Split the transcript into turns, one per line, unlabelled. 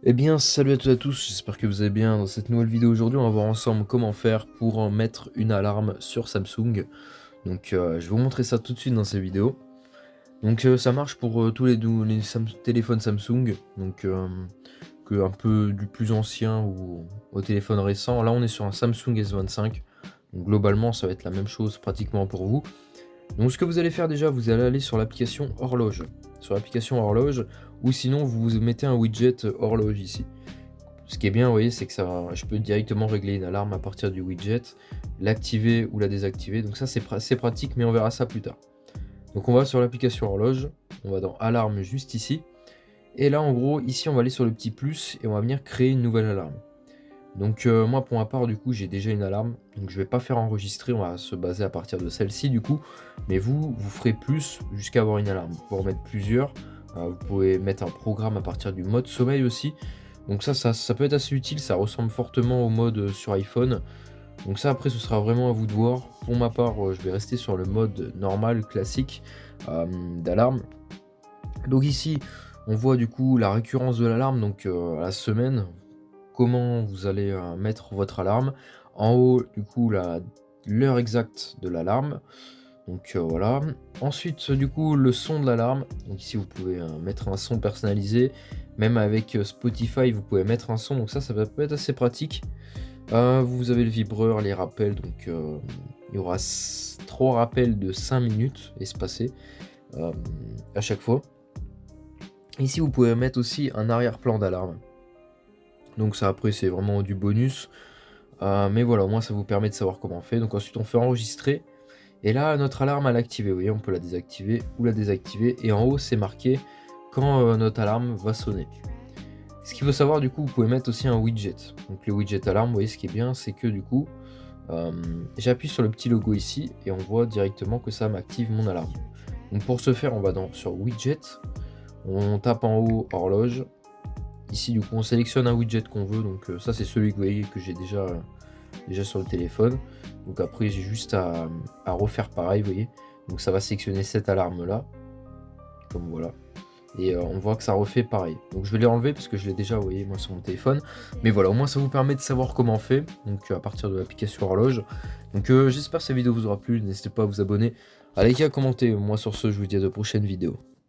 Eh bien, salut à toutes et à tous, j'espère que vous allez bien. Dans cette nouvelle vidéo aujourd'hui, on va voir ensemble comment faire pour mettre une alarme sur Samsung. Donc, je vais vous montrer ça tout de suite dans cette vidéo. Donc, ça marche pour tous les téléphones Samsung. Donc, que un peu du plus ancien ou au téléphone récent. Là, on est sur un Samsung S25. Donc, globalement, ça va être la même chose pratiquement pour vous. Donc ce que vous allez faire déjà, vous allez aller sur l'application horloge. Sur l'application horloge, ou sinon vous mettez un widget horloge ici. Ce qui est bien, vous voyez, c'est que ça, je peux directement régler une alarme à partir du widget, l'activer ou la désactiver. Donc ça c'est pratique, mais on verra ça plus tard. Donc on va sur l'application horloge, on va dans alarme juste ici. Et là en gros, ici on va aller sur le petit plus et on va venir créer une nouvelle alarme. Donc moi pour ma part du coup j'ai déjà une alarme, donc je vais pas faire enregistrer, on va se baser à partir de celle-ci du coup, mais vous ferez plus jusqu'à avoir une alarme. Vous pouvez en mettre plusieurs, vous pouvez mettre un programme à partir du mode sommeil aussi, donc ça peut être assez utile, ça ressemble fortement au mode sur iPhone, donc ça après ce sera vraiment à vous de voir. Pour ma part je vais rester sur le mode normal, classique d'alarme. Donc ici on voit du coup la récurrence de l'alarme, donc à la semaine, comment vous allez mettre votre alarme. En haut, du coup, l'heure exacte de l'alarme. Donc voilà. Ensuite, du coup, le son de l'alarme. Donc ici, vous pouvez mettre un son personnalisé. Même avec Spotify, vous pouvez mettre un son. Donc ça peut être assez pratique. Vous avez le vibreur, les rappels. Donc il y aura 3 rappels de 5 minutes espacés à chaque fois. Ici, vous pouvez mettre aussi un arrière-plan d'alarme. Donc ça, après, c'est vraiment du bonus. Mais voilà, au moins ça vous permet de savoir comment on fait. Donc ensuite on fait enregistrer. Et là notre alarme elle est activée, vous voyez, on peut la désactiver ou la désactiver. Et en haut c'est marqué quand notre alarme va sonner. Ce qu'il faut savoir du coup, vous pouvez mettre aussi un widget. Donc le widget alarme, vous voyez ce qui est bien, c'est que du coup, j'appuie sur le petit logo ici et on voit directement que ça m'active mon alarme. Donc pour ce faire, on va sur widget, on tape en haut horloge. Ici du coup on sélectionne un widget qu'on veut, donc ça c'est celui que vous voyez que j'ai déjà sur le téléphone. Donc après j'ai juste à refaire pareil, vous voyez. Donc ça va sélectionner cette alarme là, comme voilà. Et on voit que ça refait pareil. Donc je vais les enlever parce que je l'ai déjà, vous voyez, moi sur mon téléphone. Mais voilà, au moins ça vous permet de savoir comment on fait. Donc à partir de l'application horloge. Donc j'espère que cette vidéo vous aura plu. N'hésitez pas à vous abonner, à liker, à commenter. Moi sur ce, je vous dis à de prochaines vidéos.